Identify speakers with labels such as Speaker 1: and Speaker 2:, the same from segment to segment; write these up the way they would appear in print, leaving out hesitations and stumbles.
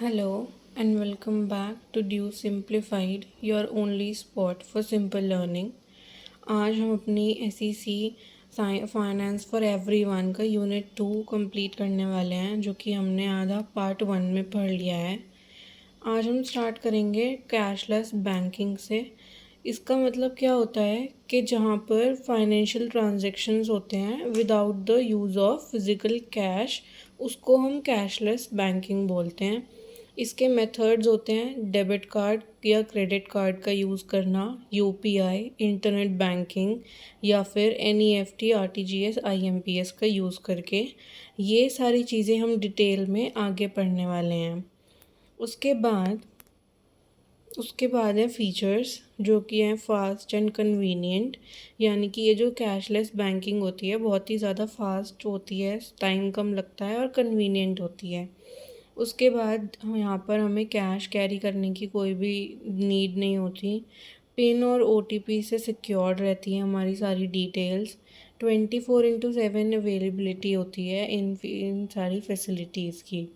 Speaker 1: Hello and welcome back to Due Simplified, your only spot for simple learning. आज हम अपनी SEC finance for everyone का unit 2 complete करने वाले हैं, जो कि हमने आधा पार्ट 1 में पढ़ लिया है। आज हम स्टार्ट करेंगे कैशलेस बैंकिंग से। इसका मतलब क्या होता है कि जहाँ पर फाइनेंशियल ट्रांजैक्शंस होते हैं without the use of physical cash, उसको हम कैशलेस बैंकिंग बोलते हैं। इसके मेथड्स होते हैं डेबिट कार्ड या क्रेडिट कार्ड का यूज़ करना, यूपीआई, इंटरनेट बैंकिंग या फिर एनईएफटी, आरटीजीएस, आईएमपीएस का यूज़ करके। ये सारी चीज़ें हम डिटेल में आगे पढ़ने वाले हैं। उसके बाद है फीचर्स, जो कि हैं फास्ट एंड कन्वीनियंट। यानी कि ये जो कैशलेस बैंकिंग होती है बहुत ही ज़्यादा फास्ट होती है, टाइम कम लगता है और कन्वीनियंट होती है। उसके बाद यहाँ पर हमें कैश कैरी करने की कोई भी नीड नहीं होती। पिन और ओटीपी से सिक्योर्ड रहती है हमारी सारी डिटेल्स। 24/7 अवेलेबिलिटी होती है इन सारी फैसिलिटीज़ की।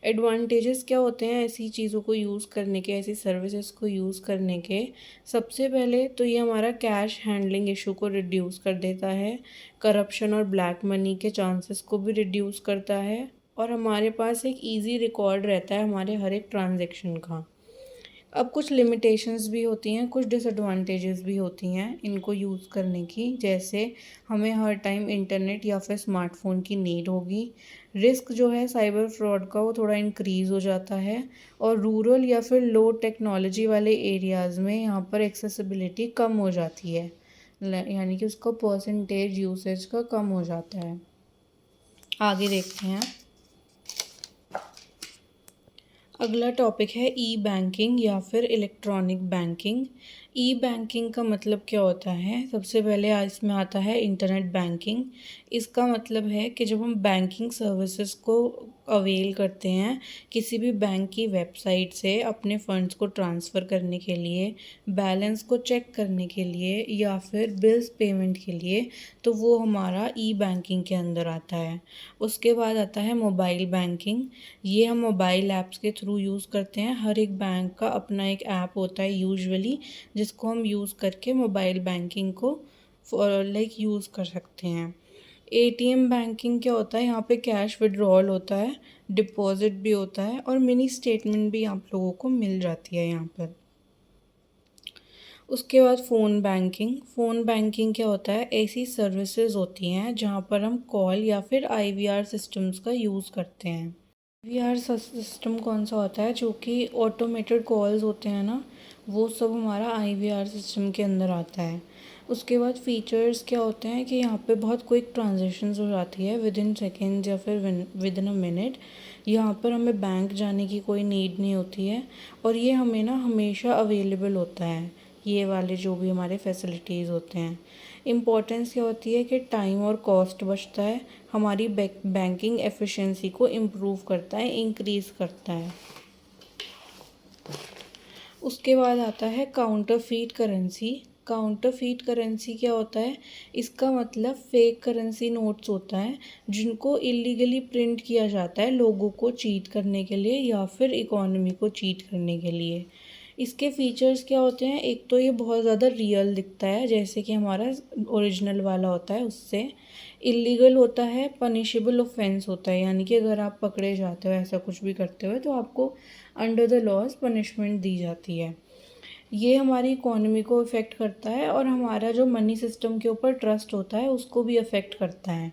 Speaker 1: एडवांटेजेस क्या होते हैं ऐसी चीज़ों को यूज़ करने के, ऐसी सर्विसेज को यूज़ करने के? सबसे पहले तो ये हमारा कैश हैंडलिंग इशू को रिड्यूस कर देता है, करप्शन और ब्लैक मनी के चांसेस को भी रिड्यूस करता है, और हमारे पास एक इजी रिकॉर्ड रहता है हमारे हर एक ट्रांजैक्शन का। अब कुछ लिमिटेशंस भी होती हैं, कुछ डिसएडवांटेजेस भी होती हैं इनको यूज़ करने की। जैसे हमें हर टाइम इंटरनेट या फिर स्मार्टफोन की नीड होगी। रिस्क जो है साइबर फ्रॉड का वो थोड़ा इंक्रीज़ हो जाता है। और रूरल या फिर लो टेक्नोलॉजी वाले एरियाज़ में यहाँ पर एक्सेसिबिलिटी कम हो जाती है, यानी कि उसका परसेंटेज यूसेज का कम हो जाता है। आगे देखते हैं। अगला टॉपिक है ई बैंकिंग या फिर इलेक्ट्रॉनिक बैंकिंग। ई बैंकिंग का मतलब क्या होता है? सबसे पहले इसमें आता है इंटरनेट बैंकिंग। इसका मतलब है कि जब हम बैंकिंग सर्विसेज को अवेल करते हैं किसी भी बैंक की वेबसाइट से अपने फ़ंड्स को ट्रांसफ़र करने के लिए, बैलेंस को चेक करने के लिए या फिर बिल्स पेमेंट के लिए, तो वो हमारा ई बैंकिंग के अंदर आता है। उसके बाद आता है मोबाइल बैंकिंग। ये हम मोबाइल ऐप्स के थ्रू यूज़ करते हैं। हर एक बैंक का अपना एक ऐप होता है यूजुअली, जिसको हम यूज़ करके मोबाइल बैंकिंग को यूज़ कर सकते हैं। एटीएम बैंकिंग क्या होता है? यहाँ पे कैश विड्रॉल होता है, डिपॉजिट भी होता है और मिनी स्टेटमेंट भी आप लोगों को मिल जाती है यहाँ पर। उसके बाद फ़ोन बैंकिंग क्या होता है? ऐसी सर्विसेज होती हैं जहाँ पर हम कॉल या फिर आईवीआर सिस्टम्स का यूज़ करते हैं। आईवीआर सिस्टम कौन सा होता है? जो कि ऑटोमेटेड कॉल्स होते हैं ना, वो सब हमारा आईवीआर सिस्टम के अंदर आता है। उसके बाद फीचर्स क्या होते हैं कि यहाँ पे बहुत क्विक ट्रांजेक्शन्स हो जाती है विद इन सेकेंड्स या फिर विद इन अ मिनट। यहाँ पर हमें बैंक जाने की कोई नीड नहीं होती है और ये हमें ना हमेशा अवेलेबल होता है, ये वाले जो भी हमारे फैसिलिटीज़ होते हैं। इम्पॉर्टेंस क्या होती है कि टाइम और कॉस्ट बचता है, हमारी बैंकिंग एफिशिएंसी को इम्प्रूव करता है, इंक्रीज़ करता है। उसके बाद आता है काउंटरफीट करेंसी। काउंटरफीट करेंसी क्या होता है? इसका मतलब फेक करेंसी नोट्स होता है जिनको इलीगली प्रिंट किया जाता है लोगों को चीट करने के लिए या फिर इकोनॉमी को चीट करने के लिए। इसके फीचर्स क्या होते हैं? एक तो ये बहुत ज़्यादा रियल दिखता है, जैसे कि हमारा ओरिजिनल वाला होता है उससे। इलीगल होता है, पनिशेबल ऑफेंस होता है, यानी कि अगर आप पकड़े जाते हो ऐसा कुछ भी करते हुए तो आपको अंडर द लॉज पनिशमेंट दी जाती है। ये हमारी इकोनॉमी को इफ़ेक्ट करता है और हमारा जो मनी सिस्टम के ऊपर ट्रस्ट होता है उसको भी अफेक्ट करता है।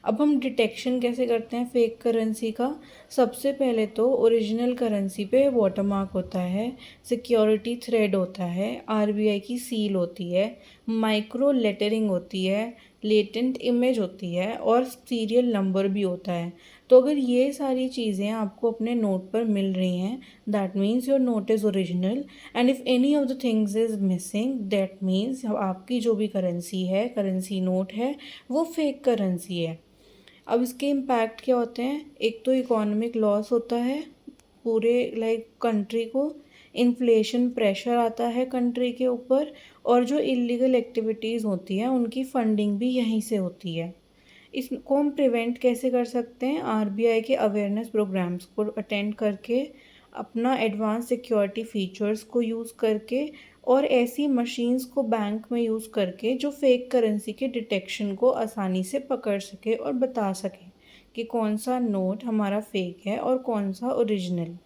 Speaker 1: अब हम डिटेक्शन कैसे करते हैं फेक करेंसी का? सबसे पहले तो ओरिजिनल करेंसी पे वाटरमार्क होता है, सिक्योरिटी थ्रेड होता है, आरबीआई की सील होती है, माइक्रो लेटरिंग होती है, लेटेंट इमेज होती है और सीरियल नंबर भी होता है। तो अगर ये सारी चीज़ें आपको अपने नोट पर मिल रही हैं, that means your note is original. And if any of the things is missing, that means आपकी जो भी करेंसी है, करेंसी नोट है, वो फेक करेंसी है। अब इसके इम्पैक्ट क्या होते हैं? एक तो इकोनॉमिक लॉस होता है पूरे कंट्री को, इन्फ्लेशन प्रेशर आता है कंट्री के ऊपर, और जो इलीगल एक्टिविटीज़ होती हैं उनकी फंडिंग भी यहीं से होती है। इसको हम प्रिवेंट कैसे कर सकते हैं? आरबीआई के अवेयरनेस प्रोग्राम्स को अटेंड करके अपना एडवांस सिक्योरिटी फीचर्स को यूज़ करके और ऐसी मशीन्स को बैंक में यूज़ करके जो फेक करेंसी के डिटेक्शन को आसानी से पकड़ सके और बता सके कि कौन सा नोट हमारा फेक है और कौन सा ओरिजिनल।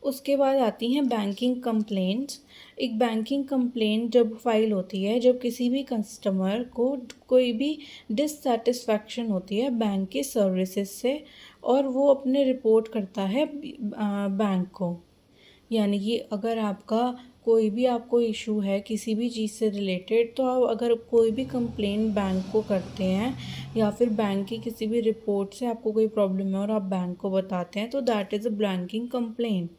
Speaker 1: उसके बाद आती हैं बैंकिंग कंप्लेंट्स। एक बैंकिंग कंप्लेंट जब फाइल होती है, जब किसी भी कस्टमर को कोई भी डिससेटिस्फैक्शन होती है बैंक की सर्विसेज से और वो अपने रिपोर्ट करता है बैंक को। यानी कि अगर आपका कोई भी आपको इशू है किसी भी चीज़ से रिलेटेड, तो आप अगर कोई भी कंप्लेंट बैंक को करते हैं या फिर बैंक की किसी भी रिपोर्ट से आपको कोई प्रॉब्लम है और आप बैंक को बताते हैं, तो that is a banking complaint.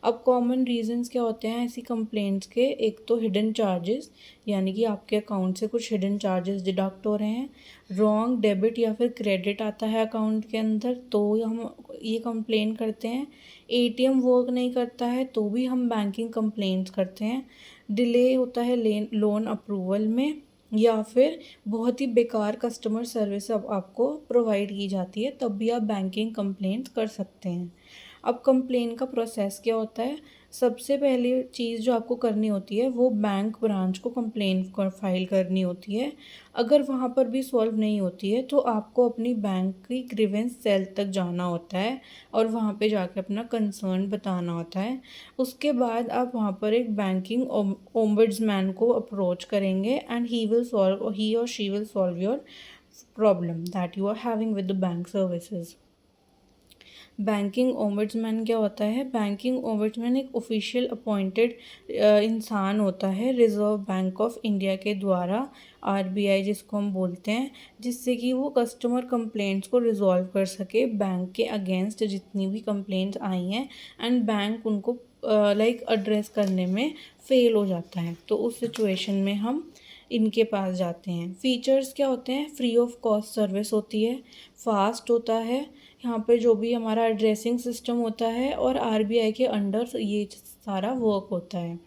Speaker 1: अब कॉमन रीजंस क्या होते हैं ऐसी कंप्लेंट्स के? एक तो हिडन चार्जेस, यानी कि आपके अकाउंट से कुछ हिडन चार्जेस डिडक्ट हो रहे हैं। रॉन्ग डेबिट या फिर क्रेडिट आता है अकाउंट के अंदर, तो हम ये कंप्लेन करते हैं। एटीएम वर्क नहीं करता है तो भी हम बैंकिंग कंप्लेंट्स करते हैं। डिले होता है लोन अप्रूवल में, या फिर बहुत ही बेकार कस्टमर सर्विस अब आपको प्रोवाइड की जाती है, तब भी आप बैंकिंग कंप्लेंट्स कर सकते हैं। अब कंप्लेन का प्रोसेस क्या होता है? सबसे पहली चीज़ जो आपको करनी होती है वो बैंक ब्रांच को कंप्लेन फाइल करनी होती है। अगर वहाँ पर भी सॉल्व नहीं होती है तो आपको अपनी बैंक की ग्रीवेंस सेल तक जाना होता है और वहाँ पे जाकर अपना कंसर्न बताना होता है। उसके बाद आप वहाँ पर एक बैंकिंग ओम्बड्समैन को अप्रोच करेंगे एंड ही और she will solve your problem that you are having with the bank services. Banking ombudsman क्या होता है? बैंकिंग ओम्बड्समैन एक ऑफिशियल अपॉइंटेड इंसान होता है रिजर्व बैंक ऑफ इंडिया के द्वारा, आरबीआई जिसको हम बोलते हैं, जिससे कि वो कस्टमर कंप्लेंट्स को रिजॉल्व कर सके बैंक के अगेंस्ट जितनी भी कंप्लेंट्स आई हैं एंड बैंक उनको एड्रेस करने में फेल हो जाता है, तो उस सिचुएशन में हम इनके पास जाते हैं। फीचर्स क्या होते हैं? फ्री ऑफ कॉस्ट सर्विस होती है, फास्ट होता है यहाँ पे जो भी हमारा एड्रेसिंग सिस्टम होता है, और आरबीआई के अंडर ये सारा वर्क होता है।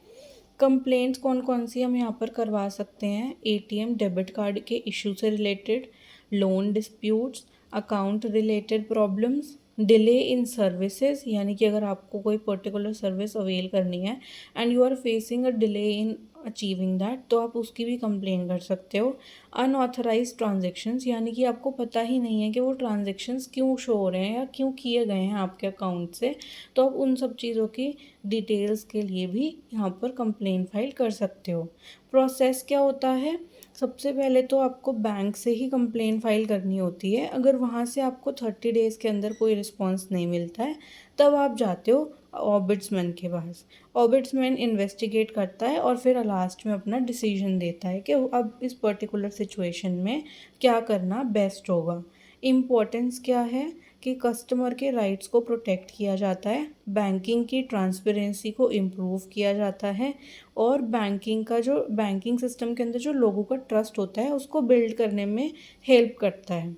Speaker 1: कंप्लेंट्स कौन कौन सी हम यहाँ पर करवा सकते हैं? एटीएम डेबिट कार्ड के इशू से related, loan disputes, account related problems, delay in services, यानी कि अगर आपको कोई पर्टिकुलर सर्विस अवेल करनी है and you are facing a delay in achieving that, तो आप उसकी भी कंप्लेन कर सकते हो। अनऑथराइज ट्रांजेक्शन्स, यानी कि आपको पता ही नहीं है कि वो ट्रांजेक्शन्स क्यों शो हो रहे हैं या क्यों किए गए हैं आपके अकाउंट से, तो आप उन सब चीज़ों की डिटेल्स के लिए भी यहाँ पर कंप्लेन फाइल कर सकते हो। प्रोसेस क्या होता है? सबसे पहले तो आपको बैंक से ही कंप्लेन फाइल करनी होती है। अगर वहाँ से आपको 30 डेज़ के अंदर कोई रिस्पॉन्स नहीं मिलता है, तब आप जाते हो ऑम्बड्समैन के पास। ऑम्बड्समैन इन्वेस्टिगेट करता है और फिर लास्ट में अपना डिसीजन देता है कि अब इस पर्टिकुलर सिचुएशन में क्या करना बेस्ट होगा। इम्पोर्टेंस क्या है कि कस्टमर के राइट्स को प्रोटेक्ट किया जाता है, बैंकिंग की ट्रांसपेरेंसी को इम्प्रूव किया जाता है, और बैंकिंग सिस्टम के अंदर जो लोगों का ट्रस्ट होता है उसको बिल्ड करने में हेल्प करता है।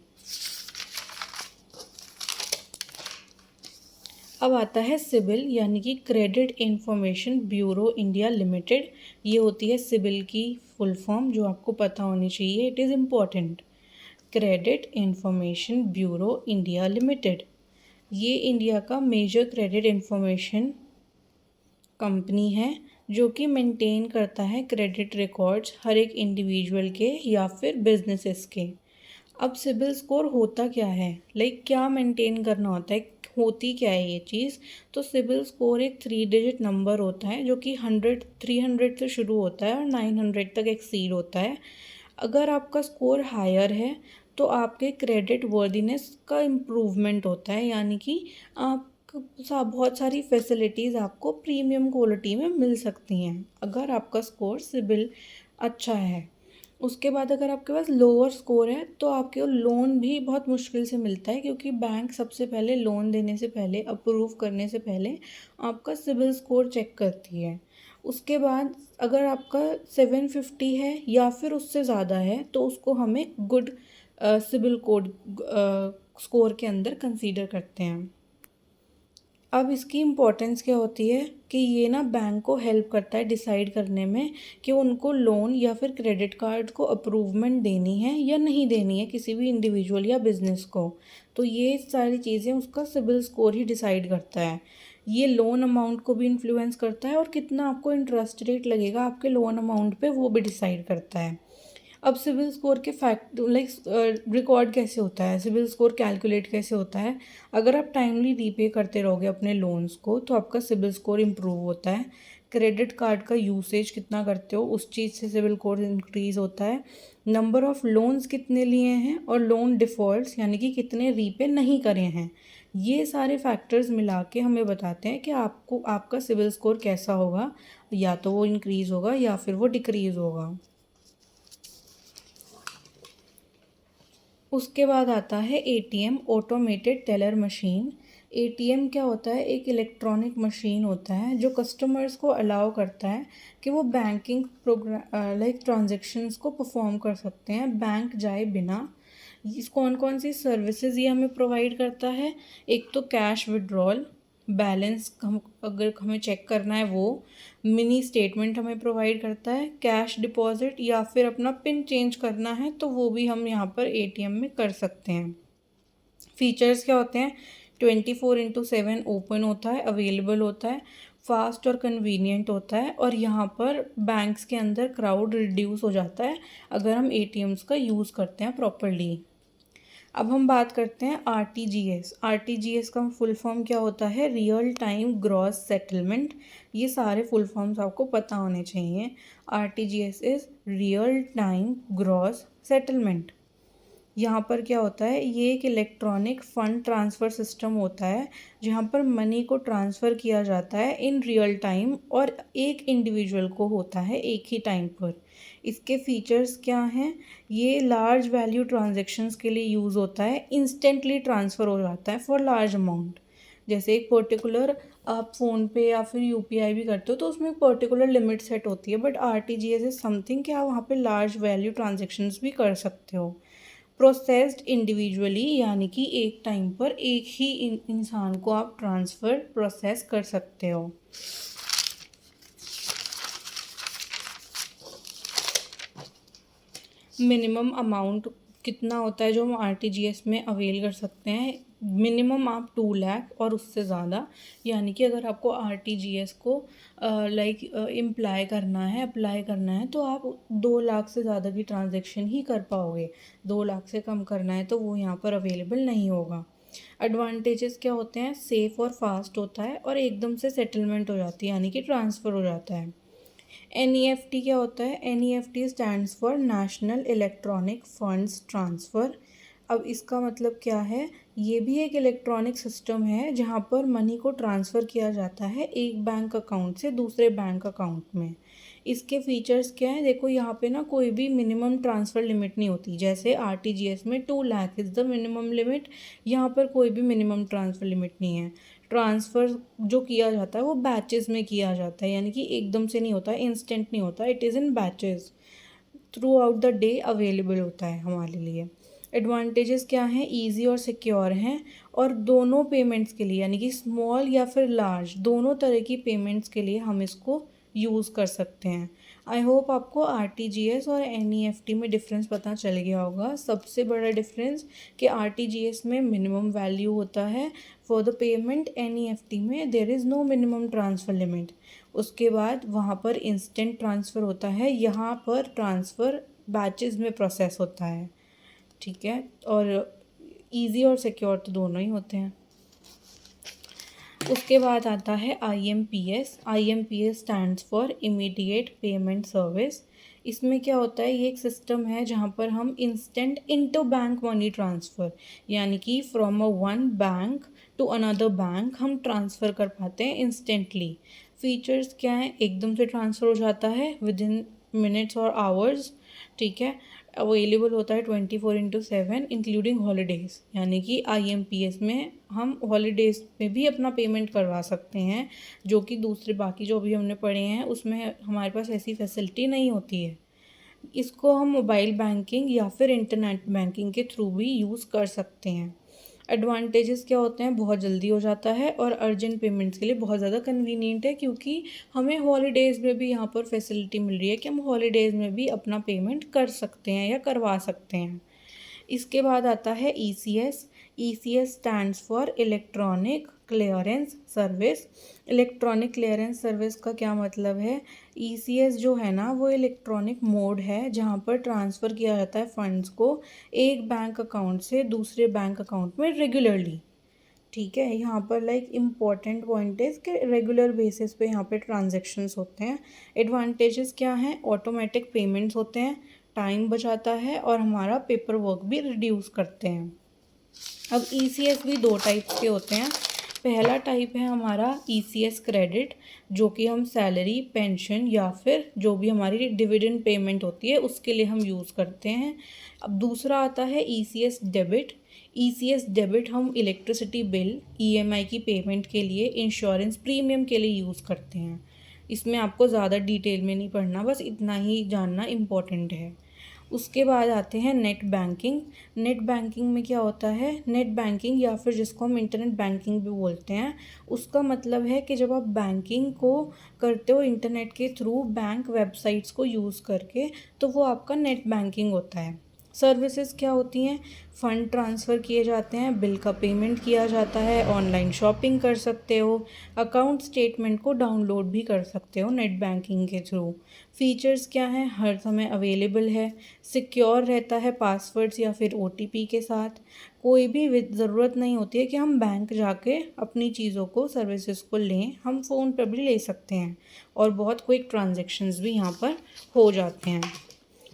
Speaker 1: अब आता है सिबिल, यानी कि credit information bureau India limited. ये होती है सिबिल की फुल फॉर्म, जो आपको पता होनी चाहिए, it is important. Credit information bureau India limited, ये इंडिया का मेजर क्रेडिट इंफॉर्मेशन कंपनी है जो कि मेंटेन करता है क्रेडिट रिकॉर्ड्स हर एक इंडिविजुअल के या फिर बिजनेसेस के। अब सिबिल स्कोर होता क्या है? क्या मेंटेन करना होता है, होती क्या है ये चीज़? तो सिबिल स्कोर एक 3 डिजिट नंबर होता है जो कि 300 से शुरू होता है और 900 तक एक्सीड होता है। अगर आपका स्कोर हायर है तो आपके क्रेडिट वर्दीनेस का इम्प्रूवमेंट होता है, यानी कि आप बहुत सारी फैसिलिटीज़ आपको प्रीमियम क्वालिटी में मिल सकती हैं अगर आपका स्कोर सिबिल अच्छा है। उसके बाद अगर आपके पास लोअर स्कोर है तो आपके लोन भी बहुत मुश्किल से मिलता है, क्योंकि बैंक सबसे पहले लोन देने से पहले, अप्रूव करने से पहले आपका सिबिल स्कोर चेक करती है। उसके बाद अगर आपका 750 है या फिर उससे ज़्यादा है तो उसको हमें गुड सिबिल कोड स्कोर के अंदर कंसीडर करते हैं। अब इसकी इम्पोर्टेंस क्या होती है कि ये ना बैंक को हेल्प करता है डिसाइड करने में कि उनको लोन या फिर क्रेडिट कार्ड को अप्रूवमेंट देनी है या नहीं देनी है किसी भी इंडिविजुअल या बिजनेस को। तो ये सारी चीज़ें उसका सिबिल स्कोर ही डिसाइड करता है। ये लोन अमाउंट को भी इन्फ्लुएंस करता है और कितना आपको इंटरेस्ट रेट लगेगा आपके लोन अमाउंट पे वो भी डिसाइड करता है। अब सिविल स्कोर के फैक्ट रिकॉर्ड कैसे होता है, सिविल स्कोर कैलकुलेट कैसे होता है। अगर आप टाइमली रीपे करते रहोगे अपने लोन्स को तो आपका सिविल स्कोर इम्प्रूव होता है। क्रेडिट कार्ड का यूसेज कितना करते हो उस चीज़ से सिविल स्कोर इंक्रीज होता है। नंबर ऑफ़ लोन्स कितने लिए हैं और लोन डिफ़ॉल्ट्स यानी कि कितने रीपे नहीं करे हैं, ये सारे फैक्टर्स मिला के हमें बताते हैं कि आपको आपका सिविल स्कोर कैसा होगा, या तो वो इंक्रीज़ होगा या फिर वो डिक्रीज़ होगा। उसके बाद आता है ATM, automated teller machine. ATM क्या होता है, एक इलेक्ट्रॉनिक मशीन होता है जो कस्टमर्स को अलाउ करता है कि वो बैंकिंग प्रोग्राम ट्रांजेक्शन्स को परफॉर्म कर सकते हैं बैंक जाए बिना। इस कौन कौन सी सर्विसेज ये हमें प्रोवाइड करता है, एक तो कैश विड्रॉल, बैलेंस हम अगर हमें चेक करना है वो, मिनी स्टेटमेंट हमें प्रोवाइड करता है, कैश डिपॉजिट या फिर अपना पिन चेंज करना है तो वो भी हम यहाँ पर एटीएम में कर सकते हैं। फीचर्स क्या होते हैं, 24/7 ओपन होता है, अवेलेबल होता है, फास्ट और कन्वीनियंट होता है, और यहाँ पर बैंक्स के अंदर क्राउड रिड्यूस हो जाता है अगर हम एटीएम्स का यूज़ करते हैं प्रॉपरली। अब हम बात करते हैं आरटीजीएस। आरटीजीएस का फुल फॉर्म क्या होता है, रियल टाइम ग्रॉस सेटलमेंट। ये सारे फुल फॉर्म्स आपको पता होने चाहिए। RTGS is real time gross settlement. यहाँ पर क्या होता है, ये एक इलेक्ट्रॉनिक फ़ंड ट्रांसफ़र सिस्टम होता है जहाँ पर मनी को ट्रांसफ़र किया जाता है इन रियल टाइम और एक इंडिविजुअल को होता है एक ही टाइम पर। इसके फीचर्स क्या हैं, ये लार्ज वैल्यू ट्रांजेक्शन्स के लिए यूज़ होता है, इंस्टेंटली ट्रांसफ़र हो जाता है फॉर लार्ज अमाउंट। जैसे एक पर्टिकुलर आप फ़ोन पे या फिर यूपीआई भी करते हो तो उसमें एक पर्टिकुलर लिमिट सेट होती है, बट आरटीजीएस इज़ समथिंग कि आप वहाँ पे लार्ज वैल्यू ट्रांजेक्शन्स भी कर सकते हो। प्रोसेस्ड इंडिविजुअली यानी कि एक टाइम पर एक ही इंसान को आप ट्रांसफ़र प्रोसेस कर सकते हो। मिनिमम अमाउंट कितना होता है जो हम आरटीजीएस में अवेल कर सकते हैं, मिनिमम आप 2 लाख और उससे ज़्यादा, यानी कि अगर आपको आरटीजीएस को अप्लाई करना है तो आप 2 लाख से ज़्यादा की ट्रांजैक्शन ही कर पाओगे। 2 लाख से कम करना है तो वो यहाँ पर अवेलेबल नहीं होगा। एडवांटेजेस क्या होते हैं, सेफ़ और फास्ट होता है और एकदम से सेटलमेंट हो जाती है यानी कि ट्रांसफ़र हो जाता है। एनईएफटी क्या होता है, NEFT stands for national electronic funds transfer. अब इसका मतलब क्या है, ये भी एक इलेक्ट्रॉनिक सिस्टम है जहाँ पर मनी को ट्रांसफ़र किया जाता है एक बैंक अकाउंट से दूसरे बैंक अकाउंट में। इसके फीचर्स क्या हैं, देखो यहाँ पे ना कोई भी मिनिमम ट्रांसफ़र लिमिट नहीं होती, जैसे आरटीजीएस में 2 lakh is the minimum limit, यहाँ पर कोई भी मिनिमम ट्रांसफ़र लिमिट नहीं है। ट्रांसफ़र जो किया जाता है वो बैचेस में किया जाता है, यानी कि एकदम से नहीं होता है, इंस्टेंट नहीं होता, it is in batches, through out the day available होता है हमारे लिए। एडवांटेजेस क्या हैं, ईजी और सिक्योर हैं, और दोनों पेमेंट्स के लिए यानी कि स्मॉल या फिर लार्ज दोनों तरह की पेमेंट्स के लिए हम इसको यूज़ कर सकते हैं। आई होप आपको आरटीजीएस और एनईएफटी में डिफरेंस पता चल गया होगा। सबसे बड़ा डिफरेंस कि आरटीजीएस में मिनिमम वैल्यू होता है फॉर द पेमेंट, एनईएफटी में there is no minimum transfer limit. उसके बाद वहाँ पर इंस्टेंट ट्रांसफ़र होता है, यहाँ पर ट्रांसफ़र बैचेस में प्रोसेस होता है, ठीक है, और इजी और सिक्योर तो दोनों ही होते हैं। उसके बाद आता है IMPS. IMPS stands for immediate payment service. इसमें क्या होता है, ये एक सिस्टम है जहाँ पर हम instant into bank money transfer यानी कि from a one bank to another bank हम ट्रांसफ़र कर पाते हैं इंस्टेंटली। फीचर्स क्या हैं, एकदम से ट्रांसफ़र हो जाता है विद इन मिनट्स और आवर्स, ठीक है। अवेलेबल होता है 24/7 इंक्लूडिंग हॉलीडेज़, यानी कि आईएमपीएस में हम हॉलीडेज़ में भी अपना पेमेंट करवा सकते हैं, जो कि दूसरे बाकी जो भी हमने पढ़े हैं उसमें हमारे पास ऐसी फैसिलिटी नहीं होती है। इसको हम मोबाइल बैंकिंग या फिर इंटरनेट बैंकिंग के थ्रू भी यूज़ कर सकते हैं। एडवांटेजेस क्या होते हैं, बहुत जल्दी हो जाता है और अर्जेंट पेमेंट्स के लिए बहुत ज़्यादा कन्वीनियंट है, क्योंकि हमें हॉलीडेज़ में भी यहाँ पर फैसिलिटी मिल रही है कि हम हॉलीडेज़ में भी अपना पेमेंट कर सकते हैं या करवा सकते हैं। इसके बाद आता है ECS। ECS stands for electronic clearance service. Electronic clearance service का क्या मतलब है? ECS जो है ना, वो इलेक्ट्रॉनिक मोड है जहाँ पर ट्रांसफ़र किया जाता है फंड्स को एक बैंक अकाउंट से दूसरे बैंक अकाउंट में रेगुलरली। ठीक है, यहाँ पर लाइक इम्पॉर्टेंट पॉइंट है कि रेगुलर बेसिस पे यहाँ पे ट्रांजेक्शन्स होते हैं। एडवांटेजेस क्या हैं? ऑटोमेटिक पेमेंट्स होते हैं, टाइम बचाता है और हमारा पेपर वर्क भी रिड्यूस करते हैं। अब ECS भी दो टाइप्स के होते हैं। पहला टाइप है हमारा ECS क्रेडिट, जो कि हम सैलरी, पेंशन या फिर जो भी हमारी डिविडेंड पेमेंट होती है उसके लिए हम यूज़ करते हैं। अब दूसरा आता है ECS डेबिट। ECS डेबिट हम इलेक्ट्रिसिटी बिल, EMI की पेमेंट के लिए, इंश्योरेंस प्रीमियम के लिए यूज़ करते हैं। इसमें आपको ज़्यादा डिटेल में नहीं पढ़ना, बस इतना ही जानना इम्पोर्टेंट है। उसके बाद आते हैं नेट बैंकिंग। नेट बैंकिंग में क्या होता है? नेट बैंकिंग या फिर जिसको हम इंटरनेट बैंकिंग भी बोलते हैं, उसका मतलब है कि जब आप बैंकिंग को करते हो इंटरनेट के थ्रू बैंक वेबसाइट्स को यूज़ करके, तो वो आपका नेट बैंकिंग होता है। सर्विसेज क्या होती हैं? फ़ंड ट्रांसफ़र किए जाते हैं, बिल का पेमेंट किया जाता है, ऑनलाइन शॉपिंग कर सकते हो, अकाउंट स्टेटमेंट को डाउनलोड भी कर सकते हो नेट बैंकिंग के थ्रू। फीचर्स क्या हैं? हर समय अवेलेबल है, सिक्योर रहता है पासवर्ड्स या फिर OTP के साथ, कोई भी ज़रूरत नहीं होती है कि हम बैंक जाके अपनी चीज़ों को, सर्विसेज को लें, हम फ़ोन पर भी ले सकते हैं और बहुत क्विक ट्रांजेक्शन्स भी यहाँ पर हो जाते हैं।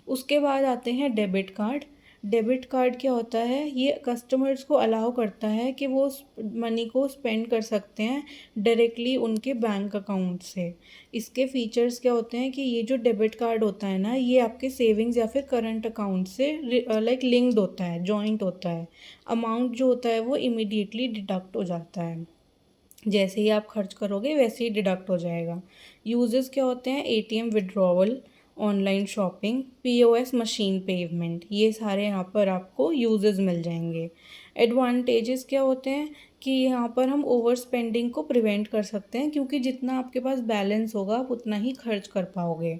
Speaker 1: उसके बाद आते हैं डेबिट कार्ड। डेबिट कार्ड क्या होता है? ये कस्टमर्स को अलाउ करता है कि वो उस मनी को स्पेंड कर सकते हैं डायरेक्टली उनके बैंक अकाउंट से। इसके फीचर्स क्या होते हैं कि ये जो डेबिट कार्ड होता है ना, ये आपके सेविंग्स या फिर करंट अकाउंट से लाइक लिंक्ड होता है, जॉइंट होता है। अमाउंट जो होता है वो इमीडिएटली डिडक्ट हो जाता है, जैसे ही आप खर्च करोगे वैसे ही डिडक्ट हो जाएगा। यूजेस क्या होते हैं? ATM withdrawal, online shopping, POS machine payment, ये सारे यहाँ पर आपको यूजेस मिल जाएंगे। एडवांटेजेस क्या होते हैं कि यहाँ पर हम ओवर स्पेंडिंग को प्रिवेंट कर सकते हैं, क्योंकि जितना आपके पास बैलेंस होगा आप उतना ही खर्च कर पाओगे।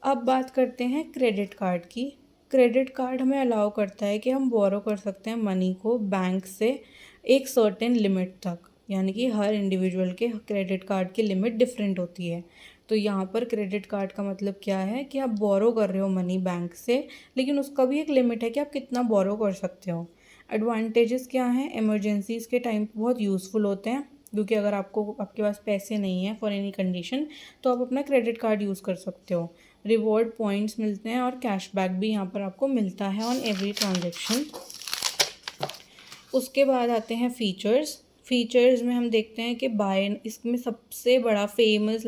Speaker 1: अब बात करते हैं क्रेडिट कार्ड की। क्रेडिट कार्ड हमें अलाउ करता है कि हम बोरो कर सकते हैं मनी को बैंक से एक सर्टेन लिमिट तक, यानी कि हर इंडिविजुअल के क्रेडिट कार्ड की लिमिट डिफरेंट होती है। तो यहाँ पर क्रेडिट कार्ड का मतलब क्या है कि आप बोरो कर रहे हो मनी बैंक से, लेकिन उसका भी एक लिमिट है कि आप कितना बोरो कर सकते हो। एडवांटेजेस क्या हैं? इमरजेंसीज़ के टाइम बहुत यूज़फुल होते हैं, क्योंकि अगर आपके पास पैसे नहीं हैं फॉर एनी कंडीशन, तो आप अपना क्रेडिट कार्ड यूज़ कर सकते हो। रिवॉर्ड पॉइंट्स मिलते हैं और कैशबैक भी यहाँ पर आपको मिलता है ऑन एवरी ट्रांजेक्शन। उसके बाद आते हैं फ़ीचर्स। फ़ीचर्स में हम देखते हैं कि इसमें सबसे बड़ा फेमस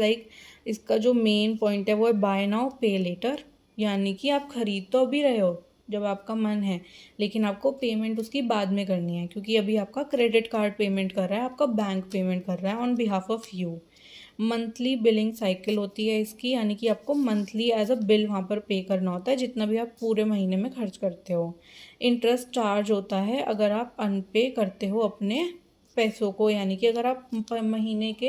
Speaker 1: इसका जो मेन पॉइंट है वो है बाय नाउ पे लेटर, यानी कि आप ख़रीद तो अभी रहे हो जब आपका मन है, लेकिन आपको पेमेंट उसकी बाद में करनी है, क्योंकि अभी आपका क्रेडिट कार्ड पेमेंट कर रहा है, आपका बैंक पेमेंट कर रहा है on behalf of you. Monthly billing cycle होती है इसकी, यानी कि आपको मंथली एज अ बिल वहाँ पर पे करना होता है जितना भी आप पूरे महीने में खर्च करते हो। इंटरेस्ट चार्ज होता है अगर आप अनपे करते हो अपने पैसों को, यानी कि अगर आप महीने के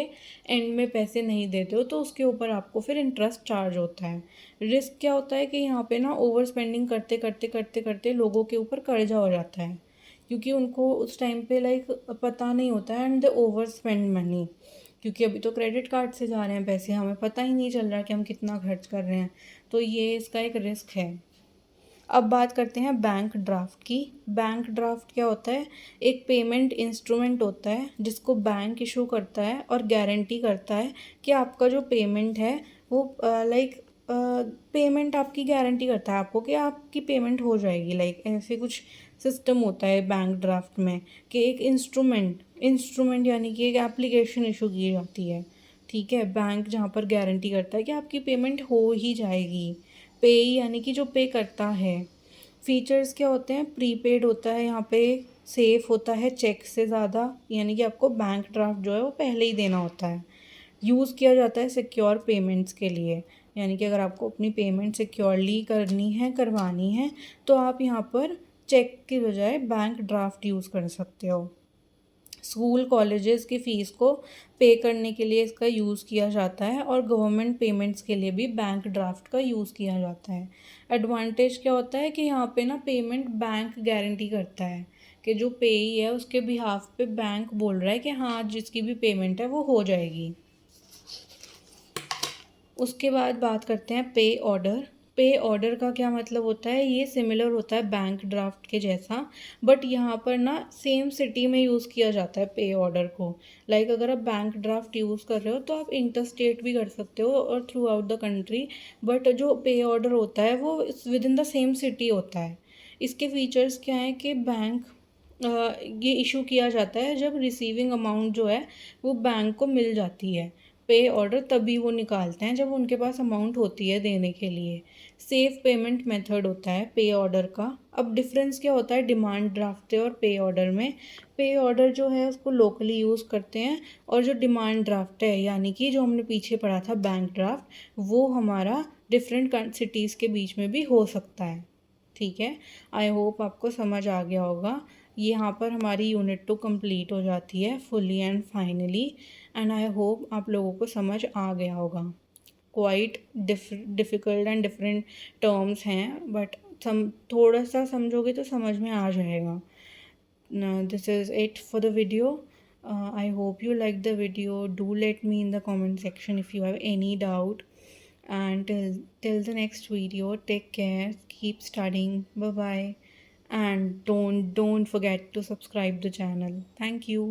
Speaker 1: एंड में पैसे नहीं देते हो तो उसके ऊपर आपको फिर इंटरेस्ट चार्ज होता है। रिस्क क्या होता है कि यहाँ पे ना ओवर स्पेंडिंग करते करते करते करते लोगों के ऊपर कर्जा हो जाता है, क्योंकि उनको उस टाइम पे पता नहीं होता है and they over spend money, क्योंकि अभी तो क्रेडिट कार्ड से जा रहे हैं पैसे, हमें पता ही नहीं चल रहा कि हम कितना खर्च कर रहे हैं, तो ये इसका एक रिस्क है। अब बात करते हैं बैंक ड्राफ्ट की। बैंक ड्राफ्ट क्या होता है? एक पेमेंट इंस्ट्रूमेंट होता है जिसको बैंक इशू करता है और गारंटी करता है कि आपका जो पेमेंट है वो पेमेंट आपकी गारंटी करता है आपको कि आपकी पेमेंट हो जाएगी। ऐसे कुछ सिस्टम होता है बैंक ड्राफ्ट में कि एक इंस्ट्रूमेंट यानी कि एक एप्लीकेशन इशू की जाती है। ठीक है, बैंक जहाँ पर गारंटी करता है कि आपकी पेमेंट हो ही जाएगी। पे यानी कि जो पे करता है। फीचर्स क्या होते हैं? प्रीपेड होता है यहाँ पे, सेफ होता है चेक से ज़्यादा, यानी कि आपको बैंक ड्राफ्ट जो है वो पहले ही देना होता है। यूज़ किया जाता है सिक्योर पेमेंट्स के लिए, यानी कि अगर आपको अपनी पेमेंट सिक्योरली करवानी है, तो आप यहाँ पर चेक की बजाय बैंक ड्राफ्ट यूज़ कर सकते हो। स्कूल कॉलेजेस की फ़ीस को पे करने के लिए इसका यूज़ किया जाता है और गवर्नमेंट पेमेंट्स के लिए भी बैंक ड्राफ्ट का यूज़ किया जाता है। एडवांटेज क्या होता है कि यहाँ पे ना पेमेंट बैंक गारंटी करता है कि जो पेई है उसके बिहाफ पे बैंक बोल रहा है कि हाँ जिसकी भी पेमेंट है वो हो जाएगी। उसके बाद बात करते हैं पे ऑर्डर। पे ऑर्डर का क्या मतलब होता है, ये सिमिलर होता है बैंक ड्राफ्ट के जैसा, बट यहाँ पर ना सेम सिटी में यूज़ किया जाता है पे ऑर्डर को। लाइक अगर आप बैंक ड्राफ्ट यूज़ कर रहे हो तो आप इंटर स्टेट भी कर सकते हो और through out the country, but जो पे ऑर्डर होता है वो with in the same city होता है। इसके फीचर्स क्या हैं कि बैंक ये इशू किया जाता है जब रिसीविंग अमाउंट जो है वो बैंक को मिल जाती है। पे ऑर्डर तभी वो निकालते हैं जब उनके पास अमाउंट होती है देने के लिए। सेफ पेमेंट मेथड होता है पे ऑर्डर का। अब डिफरेंस क्या होता है डिमांड ड्राफ्ट और पे ऑर्डर में। पे ऑर्डर जो है उसको लोकली यूज़ करते हैं और जो डिमांड ड्राफ्ट है यानी कि जो हमने पीछे पढ़ा था बैंक ड्राफ्ट, वो हमारा डिफरेंट सिटीज़ के बीच में भी हो सकता है। ठीक है, आई होप आपको समझ आ गया होगा। यहाँ पर हमारी यूनिट 2 कंप्लीट हो जाती है fully and finally, and I hope आप लोगों को समझ आ गया होगा। Quite difficult and different terms हैं, बट थोड़ा सा समझोगे तो समझ में आ जाएगा। This is it for the video. I hope you like the video. Do let me in the comment section if you have any doubt. And till the next video, take care, keep studying, bye bye, and don't forget to subscribe the channel. Thank you.